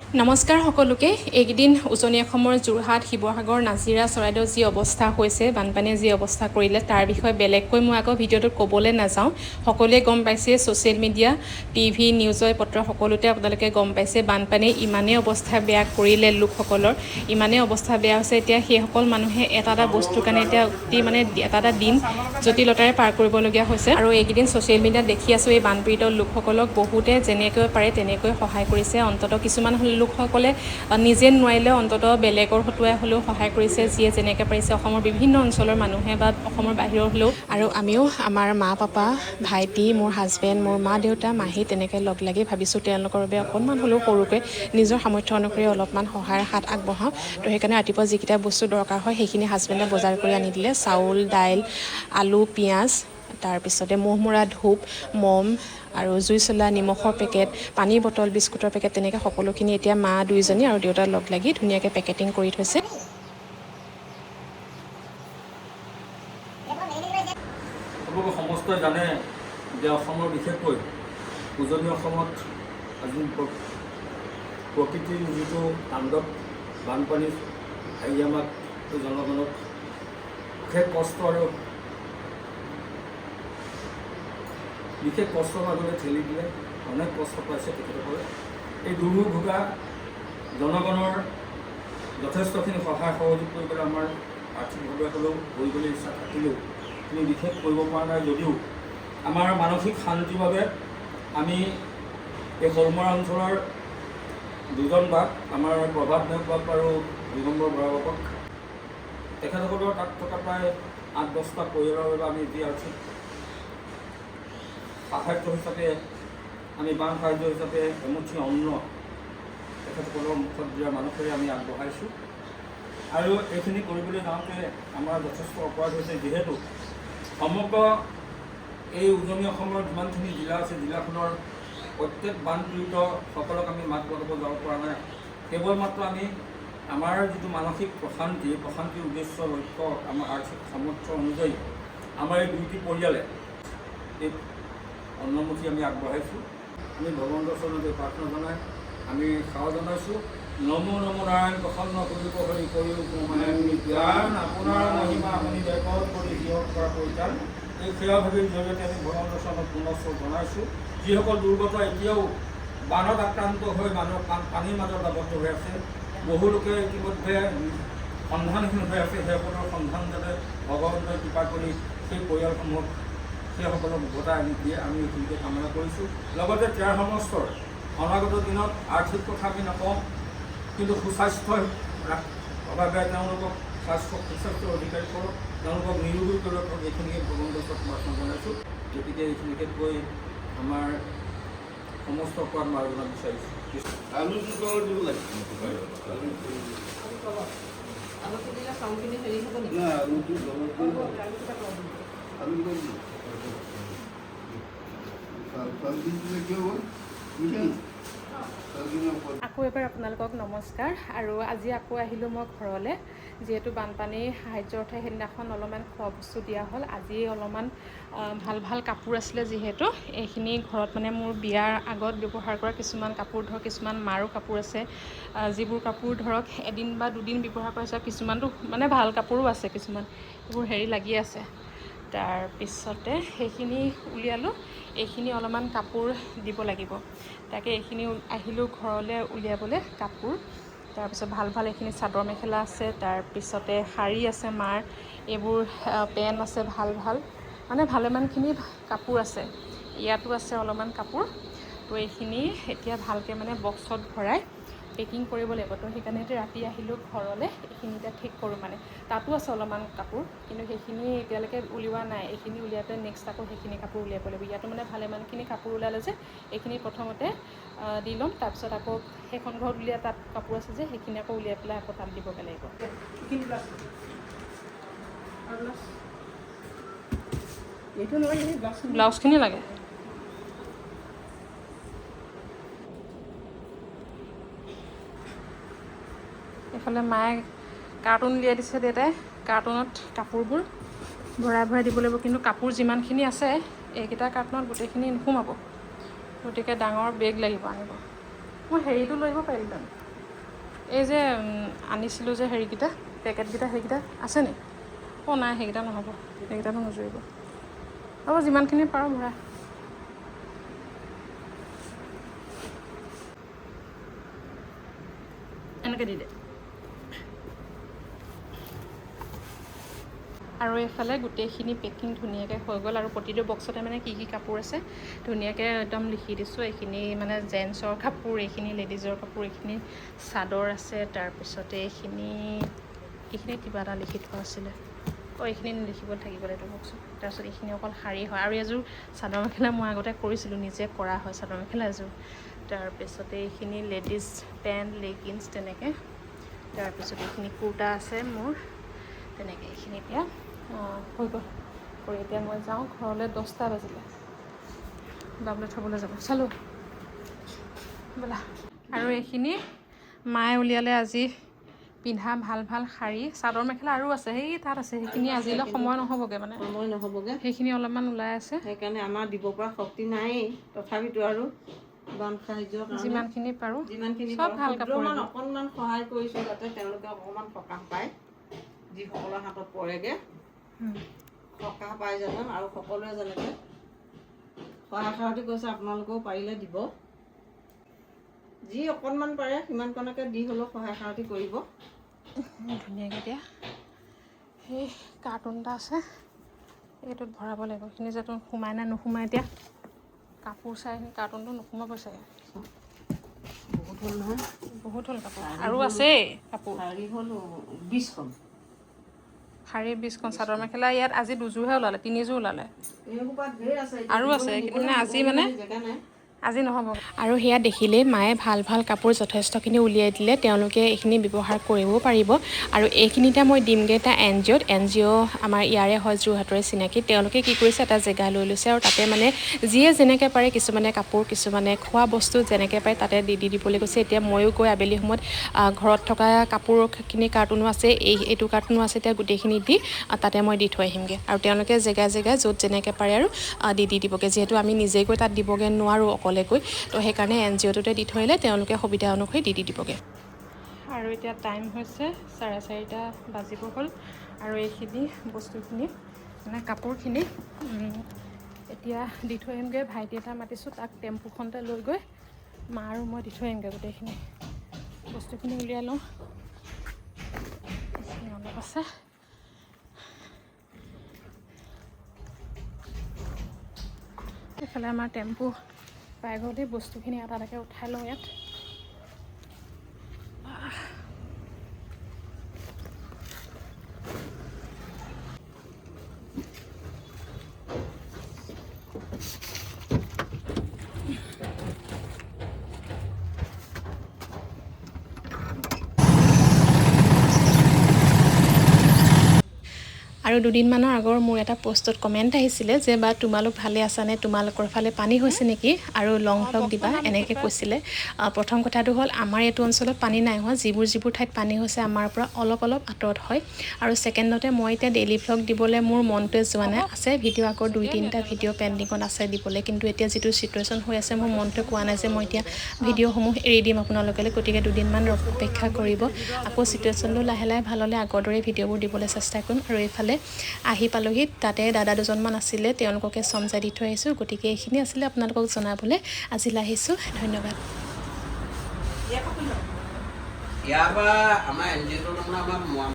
নমস্কাৰ সকলোকে। এইকেইদিন উজনি অসমৰ যোৰহাট, শিৱসাগৰ, নাজিৰা, চৰাইদেউ যি অৱস্থা হৈছে, বানপানীয়ে যি অৱস্থা কৰিলে, তাৰ বিষয়ে বেলেগকৈ মই আকৌ ভিডিঅ'টোত ক'বলৈ নাযাওঁ। সকলোৱে গম পাইছে, ছ'চিয়েল মিডিয়া, টিভি, নিউজৰ পত্ৰ সকলোতে আপোনালোকে গম পাইছে, বানপানীয়ে ইমানেই অৱস্থা বেয়া কৰিলে লোকসকলৰ, ইমানেই অৱস্থা বেয়া হৈছে। এতিয়া সেইসকল মানুহে এটা বস্তুৰ কাৰণে এতিয়া অতি এটা দিন জটিলতাৰে পাৰ কৰিবলগীয়া হৈছে। আৰু এইকেইদিন ছ'চিয়েল মিডিয়াত দেখি আছোঁ, এই বানপীড়িত লোকসকলক বহুতে যেনেকৈ পাৰে তেনেকৈ সহায় কৰিছে। অন্ততঃ কিছুমান লোকসকলে নিজে নোৱাৰিলেও অন্ততঃ বেলেগৰ হতুৱাই হ'লেও সহায় কৰিছে, যিয়ে যেনেকৈ পাৰিছে। অসমৰ বিভিন্ন অঞ্চলৰ মানুহে বা অসমৰ বাহিৰৰ হ'লেও, আৰু আমিও আমাৰ মা পাপা, ভাইটি, মোৰ হাজবেণ্ড, মোৰ মা দেউতা, মাহী তেনেকৈ লগ লাগি ভাবিছোঁ তেওঁলোকৰ বাবে অকণমান হ'লেও সৰুকৈ নিজৰ সামৰ্থ্য অনুসৰি অলপমান সহায়ৰ হাত আগবঢ়াওঁ। তো সেইকাৰণে ৰাতিপুৱা যিকেইটা বস্তু দৰকাৰ হয় সেইখিনি হাজবেণ্ডে বজাৰ কৰি আনি দিলে। চাউল, দাইল, আলু, পিঁয়াজ, তাৰপিছতে মহমৰা, ধূপ, মম আৰু জুই চলা, নিমখৰ পেকেট, পানীৰ বটল, বিস্কুটৰ পেকেট, তেনেকৈ সকলোখিনি এতিয়া মা দুইজনী আৰু দেউতা লগ লাগি ধুনীয়াকৈ পেকেটিং কৰি থৈছে। আপোনালোকে সমস্তই জানে যে অসমৰ বিশেষকৈ উজনি অসমত আজি প্ৰকৃতিৰ যিটো তাণ্ডৱ, বানপানী আহি আমাক জনগণক বিশেষ কষ্টৰ মাজলৈ ঠেলি দিলে, অনেক কষ্ট পাইছে তেখেতসকলে। এই দুৰ্ভোগ ভোগা জনগণৰ যথেষ্টখিনি সহায় সহযোগ কৰিবলৈ আমাৰ আৰ্থিকভাৱে হ'লেও কৰিবলৈ ইচ্ছা থাকিলেও আমি বিশেষ কৰিব পৰা নাই। যদিও আমাৰ মানসিক শান্তিৰ বাবে আমি এই শলমৰা অঞ্চলৰ দুজন বাপ, আমাৰ প্ৰভাত নায়ক বাপ আৰু দিগম্বৰ বৰা বাপক, তেখেতসকলৰ তাত থকা প্ৰায় 8-10টা পৰিয়ালৰ বাবে আমি যি আৰ্থিক সাহায্য হিচাপে, আমি বান সাহায্য হিচাপে এমুঠি অন্ন তেখেতসকলৰ মুখত দিয়াৰ মানুহেৰে আমি আগবঢ়াইছোঁ। আৰু এইখিনি কৰিবলৈ যাওঁতে আমাৰ যথেষ্ট অপৰাধ হৈছে, যিহেতু সমগ্ৰ এই উজনি অসমৰ যিমানখিনি জিলা আছে, জিলাখনৰ প্ৰত্যেক বানপীড়িতসকলক আমি মাত লগাব যাব পৰা নাই। কেৱল মাত্ৰ আমি আমাৰ যিটো মানসিক প্ৰশান্তিৰ উদ্দেশ্য, লক্ষ্য, আমাৰ আৰ্থিক সামৰ্থ্য অনুযায়ী আমাৰ এই দুইটি পৰিয়ালে এই অন্নমুঠি আমি আগবঢ়াইছোঁ। আমি ভগৱন্তৰ চৰণত প্ৰাৰ্থনা জনাই আমি সেৱা জনাইছোঁ। নমো নমো নাৰায়ণ প্ৰসন্ন কৰিব হৰি কৰিও জ্ঞান আপোনাৰ মহিমা আপুনি ব্যাপক কৰি দিয়ক কৰা পৰিত্ৰাণ। এই সেৱাভাৱীৰ জৰিয়তে আমি ভগৱন্তৰ চৰণত পুনশ্চ জনাইছোঁ। যিসকল দুৰ্গত এতিয়াও বানত আক্ৰান্ত হৈ পানীৰ মাজত আবদ্ধ হৈ আছে, বহু লোকে ইতিমধ্যে সন্ধানহীন হৈ আছে, সেইসকলৰ সন্ধান যাতে ভগৱন্তই কৃপা কৰি সেই পৰিয়ালসমূহক সেইসকলক উভতাই আনি দিয়ে, আমি এইখিনিকে কামনা কৰিছোঁ। লগতে তেওঁৰ সমস্তৰ অনাগত দিনত আৰ্থিক কথা আমি নকওঁ, কিন্তু সুস্বাস্থ্যৰ বাবে তেওঁলোকক সুস্বাস্থ্যৰ অধিকাৰী কৰক, তেওঁলোকক নিৰোগী কৰক, এইখিনিকে ভগৱন্তৰ ওচৰত প্ৰাৰ্থনা জনাইছোঁ। গতিকে এইখিনিকে কৈ আমাৰ সমস্ত কোৱাত মাৰ জনা বিচাৰিছোঁ। আকৌ এবাৰ আপোনালোকক নমস্কাৰ। আৰু আজি আকৌ আহিলোঁ মই ঘৰলৈ, যিহেতু বানপানীৰ সাহায্যৰ অৰ্থে সেইদিনাখন অলপমান খোৱা বস্তু দিয়া হ'ল। আজি অলপমান ভাল কাপোৰ আছিলে, যিহেতু এইখিনি ঘৰত মোৰ বিয়াৰ আগত ব্যৱহাৰ কৰা কিছুমান কাপোৰ, ধৰক কিছুমান মাৰো কাপোৰ আছে, যিবোৰ কাপোৰ ধৰক এদিন বা দুদিন ব্যৱহাৰ কৰা হৈছে, কিছুমানটো ভাল কাপোৰো আছে, কিছুমান এইবোৰ লাগি আছে। তাৰপিছতে সেইখিনি উলিয়ালোঁ, এইখিনি অলপমান কাপোৰ দিব লাগিব, তাকে এইখিনি আহিলোঁ ঘৰলৈ উলিয়াবলৈ কাপোৰ। তাৰপিছত ভাল এইখিনি চাদৰ মেখেলা আছে, তাৰপিছতে শাৰী আছে মাৰ, এইবোৰ পেণ্ট আছে, ভালেমানখিনি কাপোৰ আছে। ইয়াতো আছে অলপমান কাপোৰ। তো এইখিনি এতিয়া ভালকৈ বক্সত ভৰাই পেকিং কৰিব লাগিব। তো সেইকাৰণে ৰাতি আহিলোঁ ঘৰলৈ, এইখিনি এতিয়া ঠিক কৰোঁ। তাতো আছে অলপমান কাপোৰ, কিন্তু সেইখিনি এতিয়ালৈকে উলিওৱা নাই। এইখিনি উলিয়াই পেলাই নেক্সট আকৌ সেইখিনি কাপোৰ উলিয়াব লাগিব। ইয়াতো ভালেমানখিনি কাপোৰ ওলালে যে এইখিনি প্ৰথমতে দি ল'ম, তাৰপিছত আকৌ সেইখন ঘৰত উলিয়াই তাত কাপোৰ আছে যে সেইখিনি আকৌ উলিয়াই পেলাই আকৌ তাত দিবগৈ লাগিব। ব্লাউজখিনি লাগে। এইফালে মায়ে কাৰ্টুন উলিয়াই দিছে, দেউতাই কাৰ্টুনত কাপোৰবোৰ ভৰাই দিব লাগিব। কিন্তু কাপোৰ যিমানখিনি আছে এইকেইটা কাৰ্টুনত গোটেইখিনি নোসোমাব, গতিকে ডাঙৰ বেগ লাগিব আনিব। মই হেৰিটো লৈ আহিব পাৰিলোঁ এই যে আনিছিলোঁ যে হেৰিকেইটা পেকেটকেইটা সেইকেইটা আছে নি অঁ নাই সেইকেইটা নহ'ব সেইকেইটাতো নজুৰিব হ'ব যিমানখিনি পাৰোঁ ভৰা এনেকৈ দি দে আৰু এইফালে গোটেইখিনি পেকিং ধুনীয়াকৈ হৈ গ'ল আৰু প্ৰতিটো বক্সতে মানে কি কাপোৰ আছে ধুনীয়াকৈ একদম লিখি দিছোঁ এইখিনি মানে জেন্টছৰ কাপোৰ এইখিনি লেডিজৰ কাপোৰ এইখিনি চাদৰ আছে তাৰপিছতে এইখিনি কিবা এটা লিখি থোৱা আছিলে এইখিনি লিখিব থাকিব এইটো বক্সত তাৰপিছত এইখিনি অকল শাৰী হয় আৰু এযোৰ চাদৰ মেখেলা মই আগতে কৰিছিলোঁ নিজে কৰা হয় চাদৰ মেখেলা এযোৰ তাৰপিছতে এইখিনি লেডিজ পেণ্ট লেগিংছ তেনেকৈ তাৰপিছত এইখিনি কুৰ্তা আছে মোৰ তেনেকৈ এইখিনি এতিয়া হৈ গ'ল কৰি এতিয়া মই যাওঁ ঘৰলৈ 10টা বাজিলে বাবুলৈ থ'বলৈ যাব চালোঁ বোলা আৰু এইখিনি মায়ে উলিয়ালে আজি পিন্ধা ভাল ভাল শাৰী চাদৰ মেখেলা আৰু আছে সেই তাত আছে সেইখিনি আজিলৈ সময় নহ'বগৈ মানে সেইখিনি অলপমান ওলাই আছে সেইকাৰণে আমাৰ দিব পৰা শক্তি নায়েই তথাপিতো আৰু বান সাহায্যৰ কাৰণে যিমানখিনি পাৰোঁ যিমানখিনি চব ভাল কাপোৰ অকণমান সহায় কৰিছোঁ যাতে তেওঁলোকে অকণমান সকাহ পায় যিসকলৰ হাতত পৰেগৈ সকাহ পাই জানো আৰু সকলোৱে যেনেকৈ সহায় সাৰথি কৈছে আপোনালোকেও পাৰিলে দিব যি অকণমান পাৰে সিমানকণকে দি হ'লেও সহায় সাৰথি কৰিব ধুনীয়াকৈ দিয়া সেই কাৰ্টুন এটা আছে এইটোত ভৰাব লাগিব এইখিনি যাতে সোমাই নে নোসোমাই এতিয়া কাপোৰ চাই কাৰ্টুনটো নোসোমাব চাগে বহুত হ'ল নহয় বহুত হ'ল কাপোৰ আৰু আছেই কাপোৰ শাৰী হ'ল 20খন শাৰী 20খন চাদৰ মেখেলা ইয়াত আজি 2যোৰহে ওলালে 3যোৰ ওলালে আৰু আছে মানে আজি মানে আজি নহ'ব আৰু সেয়া দেখিলেই মায়ে ভাল ভাল কাপোৰ যথেষ্টখিনি উলিয়াই দিলে তেওঁলোকে এইখিনি ব্যৱহাৰ কৰিবও পাৰিব আৰু এইখিনিতে মই দিমগৈ এটা NGOত NGO আমাৰ ইয়াৰে হয় যোৰহাটৰে চিনাকি তেওঁলোকে কি কৰিছে এটা জেগা লৈ লৈছে আৰু তাতে মানে যিয়ে যেনেকৈ পাৰে কিছুমানে কাপোৰ কিছুমানে খোৱা বস্তু যেনেকৈ পাৰে তাতে দি দিবলৈ কৈছে এতিয়া ময়ো গৈ আবেলি সময়ত ঘৰত থকা কাপোৰখিনি কাৰ্টুনো আছে এইটো কাৰ্টুনো আছে এতিয়া গোটেইখিনি দি তাতে মই দি থৈ আহিমগৈ আৰু তেওঁলোকে জেগাই জেগাই য'ত যেনেকৈ পাৰে আৰু দি দিবগৈ যিহেতু আমি নিজে গৈ তাত দিবগৈ নোৱাৰোঁ অকলেকৈ তো সেইকাৰণে NGOটোতে দি থৈ আহিলে তেওঁলোকে সুবিধা অনুসৰি দি দিবগৈ আৰু এতিয়া টাইম হৈছে 4:30 বাজিব হ'ল আৰু এইখিনি বস্তুখিনি মানে কাপোৰখিনি এতিয়া দি থৈ আহিমগৈ ভাইটি এটা মাতিছোঁ তাক টেম্পুখনতে লৈ গৈ মা আৰু মই দি থৈ আহিমগৈ গোটেইখিনি বস্তুখিনি উলিয়াই লওঁ এইখিনি অলপ আছে এইফালে আমাৰ টেম্পু পাই গ'লেই বস্তুখিনি এটা এটাকৈ উঠাই লওঁ ইয়াত আৰু দুদিনমানৰ আগৰ মোৰ এটা পোষ্টত কমেণ্ট আহিছিলে যে বা তোমালোক ভালে আছানে তোমালোকৰ ফালে পানী হৈছে নেকি আৰু লং ভ্লগ দিবা এনেকৈ কৈছিলে প্ৰথম কথাটো হ'ল আমাৰ এইটো অঞ্চলত পানী নাই হোৱা যিবোৰ ঠাইত পানী হৈছে আমাৰ পৰা অলপ আঁতৰত হয় আৰু ছেকেণ্ডতে মই এতিয়া ডেইলি ভ্লগ দিবলৈ মোৰ মনটোৱে যোৱা নাই আছে ভিডিঅ' আকৌ 2-3টা ভিডিঅ' পেণ্ডিঙত আছে দিবলৈ কিন্তু এতিয়া যিটো চিটুৱেশ্যন হৈ আছে মোৰ মনটোৱে কোৱা নাই যে মই এতিয়া ভিডিঅ'সমূহ এৰি দিম আপোনালোকলৈ গতিকে দুদিনমান অপেক্ষা কৰিব আকৌ চিটুৱেশ্যনটো লাহে লাহে ভাল হ'লে আগৰ দৰে ভিডিঅ'বোৰ দিবলৈ চেষ্টা কৰিম আৰু এইফালে আহি পালোহি তাতে দাদা দুজনমান আছিলে তেওঁলোককে সমজাই দি থৈ আহিছোঁ গতিকে এইখিনি আছিলে আপোনালোকক জনাবলৈ আজিলৈ আহিছোঁ ধন্যবাদ ইয়াৰ পৰা আমাৰ NGOটোৰ আমাৰ